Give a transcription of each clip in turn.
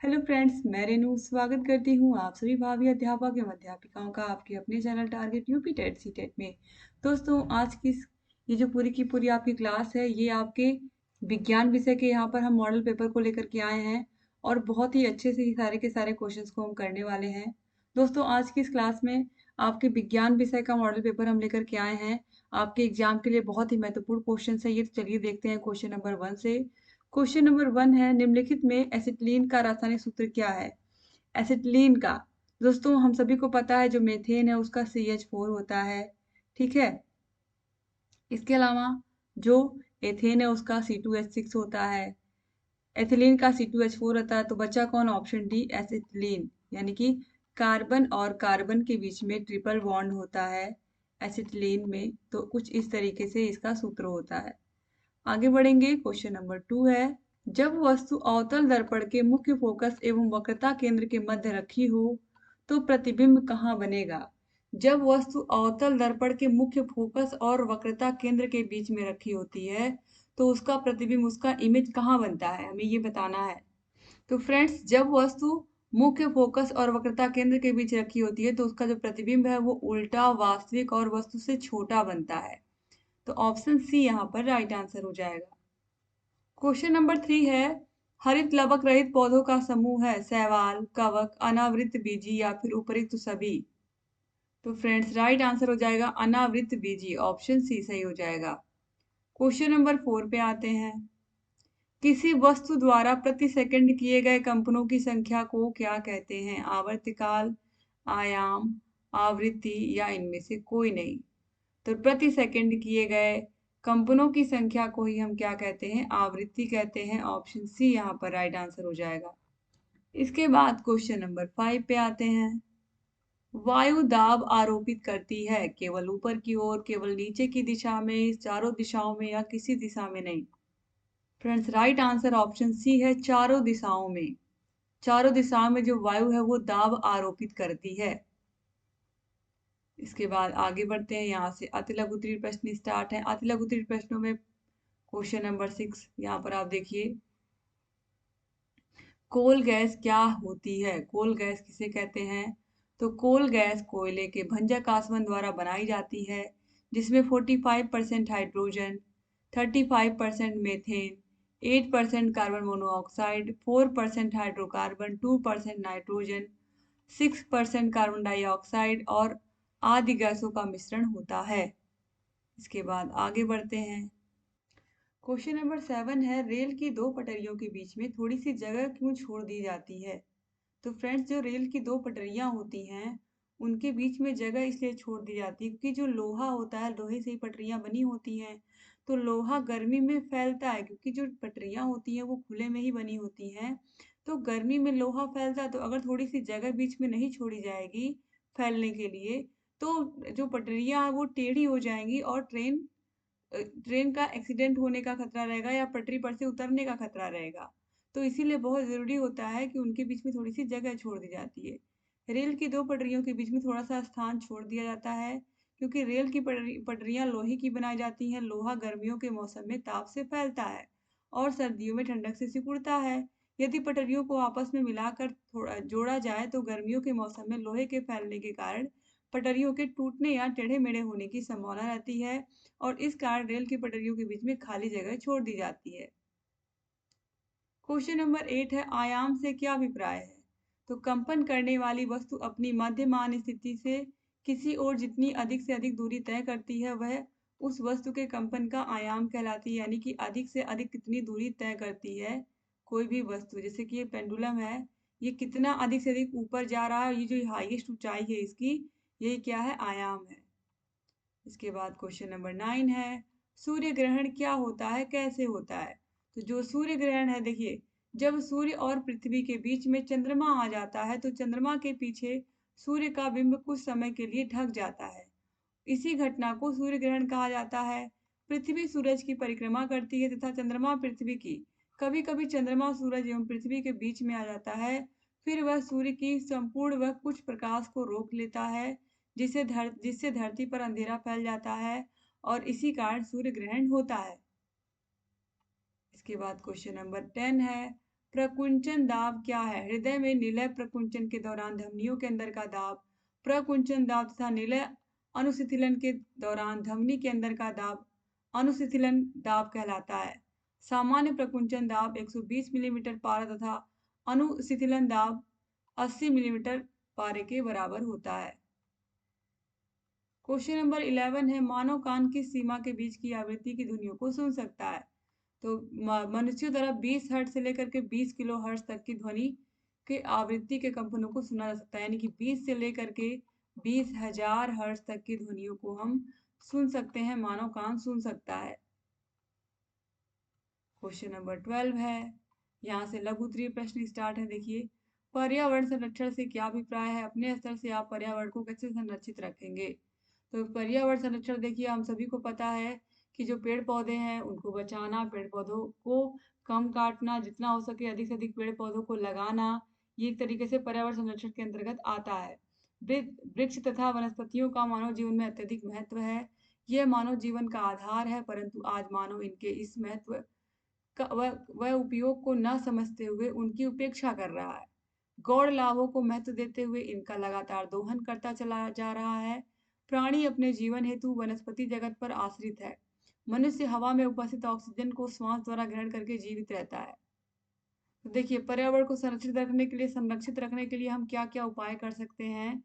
Hello friends, मैं रेनू स्वागत करती हूँ आप सभी भावी अध्यापक एवं अध्यापिकाओं का आपके अपने channel target UP TET C TET में। दोस्तों, आज की ये जो पूरी की पूरी आपकी क्लास है, ये आपके विज्ञान विषय के यहाँ पर हम मॉडल पेपर को लेकर के आए हैं और बहुत ही अच्छे से ये सारे के सारे क्वेश्चंस को हम करने वाले हैं। दोस्तों, आज की इस क्लास में आपके विज्ञान विषय का मॉडल पेपर हम लेकर के आए हैं। आपके एग्जाम के लिए बहुत ही महत्वपूर्ण क्वेश्चन है ये। तो चलिए देखते हैं क्वेश्चन नंबर 1 से। क्वेश्चन नंबर 1 है, निम्नलिखित में एसिटिलीन का रासायनिक सूत्र क्या है? एसिटिलीन का दोस्तों हम सभी को पता है, जो मेथेन है उसका CH4 होता है। ठीक है। इसके अलावा जो एथेन है उसका C2H6 होता है। एथिलीन का C2H4 होता है। तो बचा कौन? Option D, acetylene. यानी कि कार्बन और कार्बन के बीच में ट्रिपल बॉन्ड होता है एसिटिलीन में। तो कुछ इस तरीके से इसका सूत्र होता है। आगे बढ़ेंगे। क्वेश्चन नंबर 2 है, जब वस्तु अवतल दर्पण के मुख्य फोकस एवं वक्रता केंद्र के मध्य रखी हो तो प्रतिबिंब कहाँ बनेगा? जब वस्तु अवतल दर्पण के मुख्य फोकस और वक्रता केंद्र के बीच में रखी होती है तो उसका प्रतिबिंब, उसका इमेज कहाँ बनता है, हमें ये बताना है। तो फ्रेंड्स, जब वस्तु मुख्य फोकस और वक्रता केंद्र के बीच रखी होती है तो उसका जो प्रतिबिंब है वो उल्टा, वास्तविक और वस्तु से छोटा बनता है। तो ऑप्शन सी यहाँ पर राइट आंसर हो जाएगा। क्वेश्चन नंबर 3 है, हरित लवक रहित पौधों का समूह है शैवाल, कवक, अनावृत बीजी या फिर उपयुक्त सभी। तो फ्रेंड्स, राइट आंसर हो जाएगा अनावृत बीजी, ऑप्शन सी सही हो जाएगा। क्वेश्चन नंबर 4 पे आते हैं, किसी वस्तु द्वारा प्रति सेकंड किए गए कंपनों की संख्या को क्या कहते हैं? आवर्तकाल, आयाम, आवृत्ति या इनमें से कोई नहीं। तो प्रति सेकंड किए गए कंपनों की संख्या को ही हम क्या कहते हैं? आवृत्ति कहते हैं। ऑप्शन सी यहाँ पर राइट आंसर हो जाएगा। इसके बाद क्वेश्चन नंबर 5 पे आते हैं, वायु दाब आरोपित करती है केवल ऊपर की ओर, केवल नीचे की दिशा में, चारों दिशाओं में या किसी दिशा में नहीं। Friends, right answer option C है, चारों दिशाओं में। चारों दिशाओं में जो वायु है वो दाब आरोपित करती है। इसके बाद आगे बढ़ते हैं, यहाँ से अति लघु उत्तरीय प्रश्न स्टार्ट है। अति लघु उत्तरीय प्रश्नों में क्वेश्चन नंबर 6, यहाँ पर आप देखिए, कोल गैस क्या होती है? कोल गैस किसे कहते हैं? तो कोल गैस कोयले के भंजक आसवन द्वारा बनाई जाती है, जिसमें 45% hydrogen, 35% methane, 8% carbon monoxide, 4% hydrocarbon, 2% nitrogen, 6% carbon dioxide और आदि गैसों का मिश्रण होता है। इसके बाद आगे बढ़ते हैं। क्वेश्चन नंबर 7 है, रेल की दो पटरियों के बीच में थोड़ी सी जगह क्यों छोड़ दी जाती है? तो फ्रेंड्स, जो रेल की दो पटरियां होती हैं उनके बीच में जगह इसलिए छोड़ दी जाती है क्योंकि जो लोहा होता है, लोहे से ही पटरियां बनी होती हैं। तो लोहा गर्मी में फैलता है, क्योंकि जो पटरियां होती हैं वो खुले में ही बनी होती हैं। तो गर्मी में लोहा फैलता है, तो अगर थोड़ी सी जगह बीच में नहीं छोड़ी जाएगी फैलने के लिए तो जो पटरियां हैं वो टेढ़ी हो जाएंगी और ट्रेन का एक्सीडेंट होने का खतरा रहेगा या पटरी पर से उतरने का खतरा रहेगा। तो इसीलिए बहुत ज़रूरी होता है कि उनके बीच में थोड़ी सी जगह छोड़ दी जाती है। रेल की दो पटरियों के बीच में थोड़ा सा स्थान छोड़ दिया जाता है, क्योंकि रेल की पटरियां लोहे की बनाई जाती हैं। लोहा गर्मियों के मौसम में ताप से फैलता है और सर्दियों में ठंडक से सिकुड़ता है। यदि पटरियों को आपस में मिलाकर थोड़ा जोड़ा जाए तो गर्मियों के मौसम में लोहे के फैलने के कारण पटरियों के टूटने या टेढ़े मेढ़े होने की संभावना रहती है और इस कारण रेल की पटरियों के बीच में खाली जगह छोड़ दी जाती है। क्वेश्चन नंबर 8 है, आयाम से क्या अभिप्राय है? तो कंपन करने वाली वस्तु अपनी मध्यमान स्थिति से किसी और जितनी अधिक से अधिक दूरी तय करती है वह उस वस्तु के कंपन का आयाम कहलाती है। यानी कि अधिक से अधिक कितनी दूरी तय करती है कोई भी वस्तु, जैसे कि ये पेंडुलम है, ये कितना अधिक से अधिक ऊपर जा रहा है, ये जो हाईएस्ट ऊंचाई है इसकी, यही क्या है? आयाम है। इसके बाद क्वेश्चन नंबर 9 है, सूर्य ग्रहण क्या होता है, कैसे होता है? तो जो सूर्य ग्रहण है, देखिए, जब सूर्य और पृथ्वी के बीच में चंद्रमा आ जाता है तो चंद्रमा के पीछे सूर्य का बिंब कुछ समय के लिए ढक जाता है। इसी घटना को सूर्य ग्रहण कहा जाता है। पृथ्वी सूरज की परिक्रमा करती है तथा चंद्रमा पृथ्वी की। कभी कभी चंद्रमा सूरज एवं पृथ्वी के बीच में आ जाता है, फिर वह सूर्य की संपूर्ण व कुछ प्रकाश को रोक लेता है, जिससे धरती पर अंधेरा फैल जाता है और इसी कारण सूर्य ग्रहण होता है। इसके बाद क्वेश्चन नंबर 10 है, प्रकुंचन दाब क्या है? हृदय में निलय प्रकुंचन के दौरान धमनियों के अंदर का दाब प्रकुंचन दाब तथा निलय अनुशिथिलन के दौरान धमनी के अंदर का दाब अनुशिथिलन दाब कहलाता है। सामान्य प्रकुंचन दाब 120 मिलीमीटर पारा तथा अनुशिथिलन दाब 80 मिलीमीटर पारे के बराबर होता है। क्वेश्चन नंबर 11 है, मानव कान की सीमा के बीच की आवृत्ति की ध्वनियों को सुन सकता है। तो मनुष्यों द्वारा 20 हर्ट्ज से लेकर के 20 किलो हर्ट्ज तक की ध्वनि के आवृत्ति के कंपनों को सुना जा सकता है, यानी कि 20 से लेकर के 20,000 हर्ट्ज तक की ध्वनियों को हम सुन सकते हैं, मानव कान सुन सकता है। क्वेश्चन नंबर 12 है, यहाँ से लघु उत्तरीय प्रश्न स्टार्ट है। देखिए, पर्यावरण संरक्षण से क्या अभिप्राय है? अपने स्तर से आप पर्यावरण को कैसे संरक्षित रखेंगे? तो पर्यावरण संरक्षण देखिए, हम सभी को पता है कि जो पेड़ पौधे हैं उनको बचाना, पेड़ पौधों को कम काटना, जितना हो सके अधिक से अधिक पेड़ पौधों को लगाना, ये एक तरीके से पर्यावरण संरक्षण के अंतर्गत आता है। वृक्ष तथा वनस्पतियों का मानव जीवन में अत्यधिक महत्व है। यह मानव जीवन का आधार है, परंतु आज मानव इनके इस महत्व वह उपयोग को न समझते हुए उनकी उपेक्षा कर रहा है। गौण लाभों को महत्व देते हुए इनका लगातार दोहन करता चला जा रहा है। प्राणी अपने जीवन हेतु वनस्पति जगत पर आश्रित है। मनुष्य हवा में उपस्थित ऑक्सीजन को श्वास द्वारा ग्रहण करके जीवित रहता है। तो देखिए, पर्यावरण को संरक्षित रखने के लिए हम क्या क्या उपाय कर सकते हैं?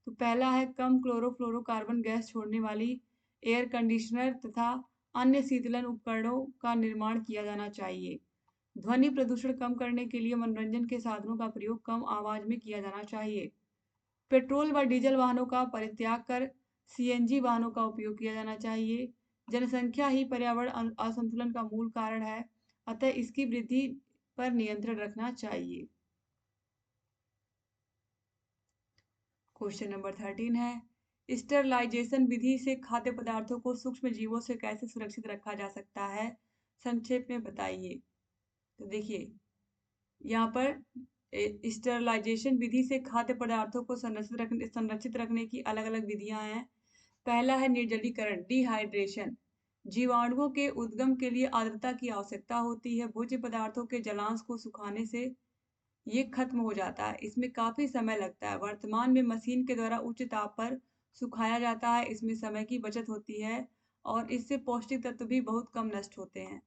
तो पहला है, कम क्लोरोफ्लोरोकार्बन गैस छोड़ने वाली एयर कंडीशनर तथा अन्य शीतलन उपकरणों का निर्माण किया जाना चाहिए। ध्वनि प्रदूषण कम करने के लिए मनोरंजन के साधनों का प्रयोग कम आवाज में किया जाना चाहिए। पेट्रोल व डीजल वाहनों का परित्याग कर सीएनजी वाहनों का उपयोग किया जाना चाहिए। जनसंख्या ही पर्यावरण असंतुलन का मूल कारण है, अतः इसकी वृद्धि पर नियंत्रण रखना चाहिए। क्वेश्चन नंबर 13 है, स्टरलाइजेशन विधि से खाद्य पदार्थों को सूक्ष्म जीवों से कैसे सुरक्षित रखा जा सकता है? संक्षेप में बताइए। तो देखिए, यहाँ पर स्टरलाइजेशन विधि से खाद्य पदार्थों को संरक्षित रखने की अलग अलग विधियां हैं। पहला है निर्जलीकरण, डिहाइड्रेशन। जीवाणुओं के उद्गम के लिए आर्द्रता की आवश्यकता होती है। भोज्य पदार्थों के जलांश को सुखाने से ये खत्म हो जाता है, इसमें काफी समय लगता है। वर्तमान में मशीन के द्वारा उच्च ताप पर सुखाया जाता है, इसमें समय की बचत होती है और इससे पौष्टिक तत्व भी बहुत कम नष्ट होते हैं।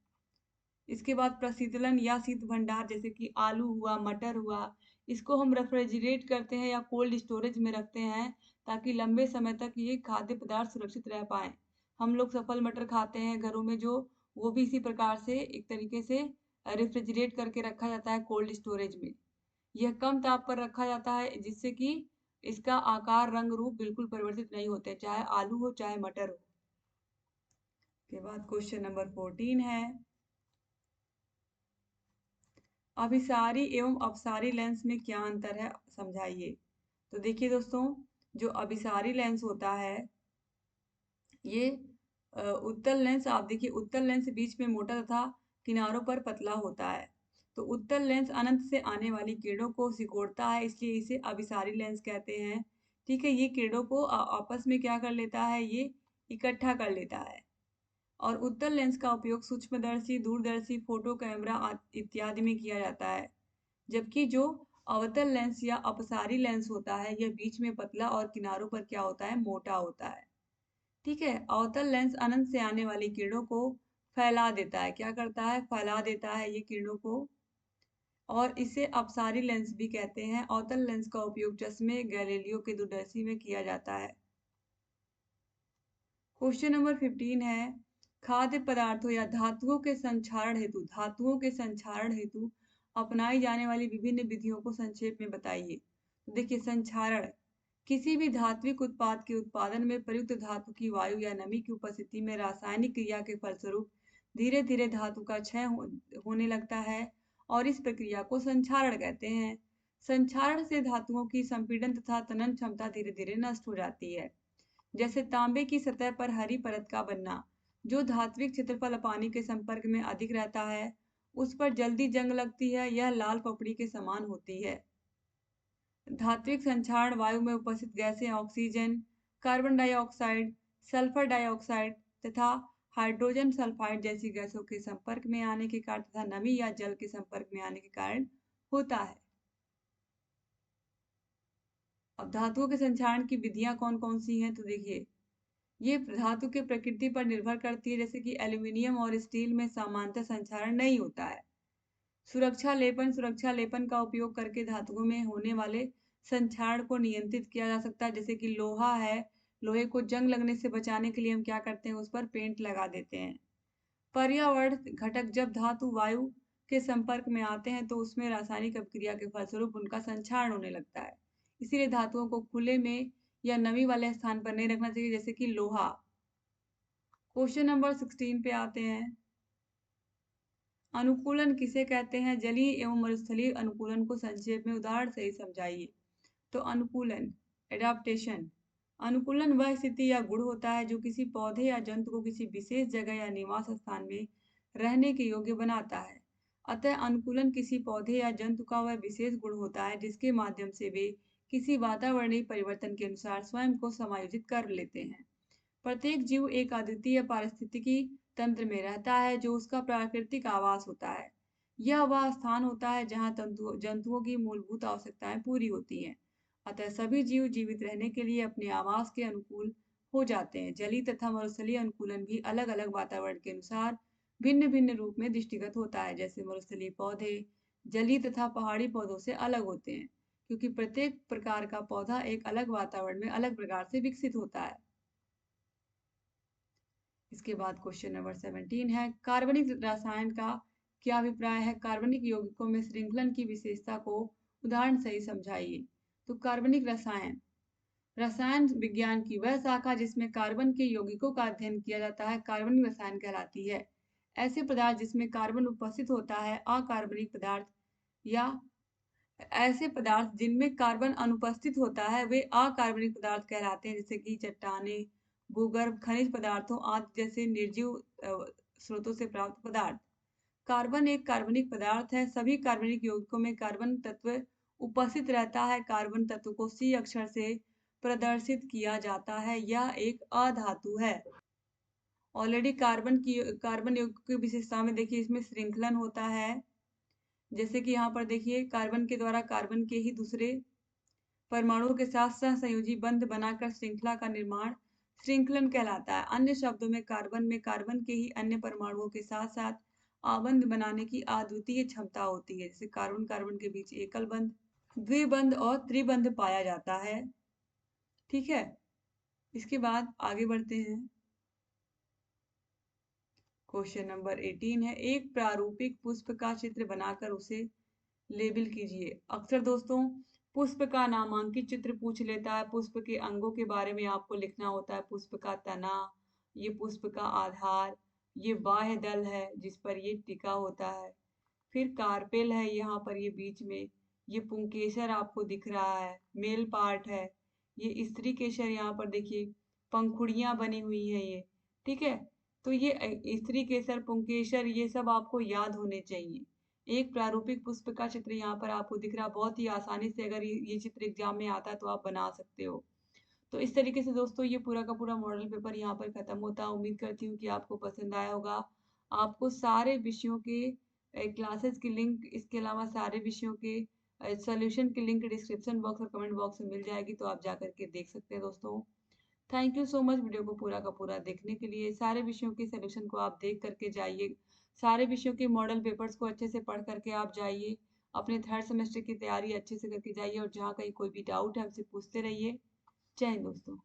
इसके बाद प्रशीतलन या शीत भंडार, जैसे कि आलू हुआ, मटर हुआ, इसको हम रेफ्रिजरेट करते हैं या कोल्ड स्टोरेज में रखते हैं ताकि लंबे समय तक ये खाद्य पदार्थ सुरक्षित रह पाए। हम लोग सफल मटर खाते हैं घरों में जो, वो भी इसी प्रकार से एक तरीके से रेफ्रिजरेट करके रखा जाता है कोल्ड स्टोरेज में। यह कम ताप पर रखा जाता है जिससे कि इसका आकार, रंग, रूप बिल्कुल परिवर्तित नहीं होते, चाहे आलू हो चाहे मटर हो। के बाद क्वेश्चन नंबर 14 है, अभिसारी एवं अपसारी लेंस में क्या अंतर है, समझाइए। तो देखिए दोस्तों, जो अभिसारी लेंस होता है, ये उत्तल लेंस, आप देखिए उत्तल लेंस बीच में मोटा तथा किनारों पर पतला होता है। तो उत्तल लेंस अनंत से आने वाली किरणों को सिकोड़ता है, इसलिए इसे अभिसारी लेंस कहते हैं। ठीक है, ये किरणों को आपस में क्या कर लेता है, ये इकट्ठा कर लेता है। और उत्तल लेंस का उपयोग सूक्ष्मदर्शी, दूरदर्शी, फोटो कैमरा इत्यादि में किया जाता है। जबकि जो अवतल लेंस या अपसारी लेंस होता है, यह बीच में पतला और किनारों पर क्या होता है, मोटा होता है। ठीक है, अवतल लेंस अनंत से आने वाली किरणों को फैला देता है, क्या करता है, फैला देता है ये किरणों को, और इसे अपसारी लेंस भी कहते हैं। अवतल लेंस का उपयोग चश्मे, गैलीलियो के दूरदर्शी में किया जाता है। क्वेश्चन नंबर 15 है, खाद्य पदार्थों या धातुओं के संक्षारण हेतु अपनाई जाने वाली विभिन्न विधियों को संक्षेप में बताइए। तो देखिए, संक्षारण किसी भी धात्विक उत्पाद के उत्पादन में प्रयुक्त धातु की वायु या नमी की उपस्थिति में रासायनिक क्रिया के फलस्वरूप धीरे धीरे धातु का होने लगता है और इस प्रक्रिया को संक्षारण कहते हैं। संक्षारण से धातुओं की संपीड़न तथा तनन क्षमता धीरे धीरे नष्ट हो जाती है। जैसे तांबे की सतह पर हरी परत का बनना, जो धात्विक क्षेत्रफल पानी के संपर्क में अधिक रहता है उस पर जल्दी जंग लगती है, यह लाल पपड़ी के समान होती है। धात्विक संक्षारण वायु में उपस्थित गैसें oxygen, carbon dioxide, sulphur dioxide तथा हाइड्रोजन सल्फाइड जैसी गैसों के संपर्क में आने के कारण तथा नमी या जल के संपर्क में आने के कारण होता है। अब धातुओं के संक्षारण की विधियां कौन कौन सी हैं, तो देखिए ये धातु के प्रकृति पर निर्भर करती है, जैसे कि एल्यूमिनियम और स्टील में सामान्यतः संक्षारण नहीं होता है। सुरक्षा लेपन का उपयोग करके धातुओं में होने वाले संक्षारण को नियंत्रित किया जा सकता है, जैसे कि लोहा है, लोहे को जंग लगने से बचाने के लिए हम क्या करते हैं, उस पर पेंट लगा देते हैं। पर्यावरण घटक जब धातु वायु के संपर्क में आते हैं तो उसमें रासायनिक अभिक्रिया के फलस्वरूप उनका संक्षारण होने लगता है। इसीलिए धातुओं को खुले में या नमी वाले स्थान पर नहीं रखना चाहिए, जैसे कि लोहा। क्वेश्चन नंबर 16 पे आते हैं। अनुकूलन किसे कहते हैं? जलीय एवं मरुस्थलीय अनुकूलन को संक्षेप में उदाहरण से ही समझाइए। तो अनुकूलन, एडाप्टेशन, अनुकूलन वह स्थिति या गुण होता है जो किसी पौधे या जंतु को किसी विशेष जगह या निवास स्थान में रहने के योग्य बनाता है। अतः अनुकूलन किसी पौधे या जंतु का वह विशेष गुण होता है जिसके माध्यम से वे किसी वातावरणीय परिवर्तन के अनुसार स्वयं को समायोजित कर लेते हैं। प्रत्येक जीव एक अद्वितीय पारिस्थितिकी तंत्र में रहता है जो उसका प्राकृतिक आवास होता है। यह वह स्थान होता है जहाँ जंतुओं की मूलभूत आवश्यकताएं पूरी होती हैं। अतः सभी जीव जीवित रहने के लिए अपने आवास के अनुकूल हो जाते हैं। जलीय तथा मरुस्थलीय अनुकूलन भी अलग अलग वातावरण के अनुसार भिन्न भिन्न रूप में दृष्टिगत होता है। जैसे मरुस्थलीय पौधे जलीय तथा पहाड़ी पौधों से अलग होते हैं, क्योंकि प्रत्येक प्रकार का पौधा एक अलग वातावरण में अलग प्रकार से विकसित होता है। इसके बाद क्वेश्चन नंबर 17 है, कार्बनिक रसायन का क्या अभिप्राय है? कार्बनिक यौगिकों में श्रृंखलन की विशेषता को उदाहरण से ही समझाइए। तो कार्बनिक रसायन, रसायन विज्ञान की वह शाखा जिसमें कार्बन के यौगिकों का अध्ययन किया जाता है कार्बनिक रसायन कहलाती है। ऐसे पदार्थ जिसमें कार्बन उपस्थित होता है अकार्बनिक पदार्थ, या ऐसे पदार्थ जिनमें कार्बन अनुपस्थित होता है वे अकार्बनिक पदार्थ कहलाते हैं, जैसे कि चट्टाने, भूगर्भ, खनिज पदार्थों आदि जैसे निर्जीव स्रोतों से प्राप्त पदार्थ। कार्बन एक कार्बनिक पदार्थ है। सभी कार्बनिक यौगिकों में कार्बन तत्व उपस्थित रहता है। कार्बन तत्व को C अक्षर से प्रदर्शित किया जाता है। यह एक अधातु है। ऑलरेडी कार्बन यौगिक की विशेषता में देखिए इसमें श्रृंखलन होता है, जैसे कि यहाँ पर देखिए कार्बन के द्वारा कार्बन के ही दूसरे परमाणुओं के साथ सहसंयोजी बंध बनाकर श्रृंखला का निर्माण श्रृंखलन कहलाता है। अन्य शब्दों में कार्बन के ही अन्य परमाणुओं के साथ साथ आबंध बनाने की अद्वितीय क्षमता होती है। जैसे कार्बन कार्बन के बीच एकल बंध, द्विबंध और त्रिबंध पाया जाता है। ठीक है, इसके बाद आगे बढ़ते हैं। क्वेश्चन नंबर 18 है, एक प्रारूपिक पुष्प का चित्र बनाकर उसे लेबल कीजिए। अक्सर दोस्तों पुष्प का नामांकित चित्र पूछ लेता है। पुष्प के अंगों के बारे में आपको लिखना होता है। पुष्प का तना, ये पुष्प का आधार, ये बाह्य दल है जिस पर ये टिका होता है, फिर कार्पेल है यहाँ पर, ये बीच में ये पुंकेसर आपको दिख रहा है, मेल पार्ट है, ये स्त्री केसर यहाँ पर देखिए पंखुड़ियां बनी हुई है ये। ठीक है, तो ये स्त्री केसर, पुंकेसर, ये सब आपको याद होने चाहिए। एक प्रारूपिक पुष्प का चित्र यहाँ पर आपको दिख रहा, बहुत ही आसानी से अगर ये चित्र एग्जाम में आता है तो आप बना सकते हो। तो इस तरीके से दोस्तों ये पूरा का पूरा मॉडल पेपर यहाँ पर खत्म होता है। उम्मीद करती हूँ कि आपको पसंद आया होगा। आपको सारे विषयों के क्लासेस की लिंक, इसके अलावा सारे विषयों के सॉल्यूशन की लिंक डिस्क्रिप्शन बॉक्स और कमेंट बॉक्स में मिल जाएगी, तो आप जा करके देख सकते हैं दोस्तों। Thank you so much video को पूरा का पूरा देखने के लिए। सारे विषयों के सॉल्यूशन को आप देख करके जाइए, सारे विषयों के मॉडल पेपर्स को अच्छे से पढ़ करके आप जाइए, अपने थर्ड सेमेस्टर की तैयारी अच्छे से करके जाइए, और जहाँ कहीं कोई भी डाउट है हमसे पूछते रहिए। जय हिंद दोस्तों।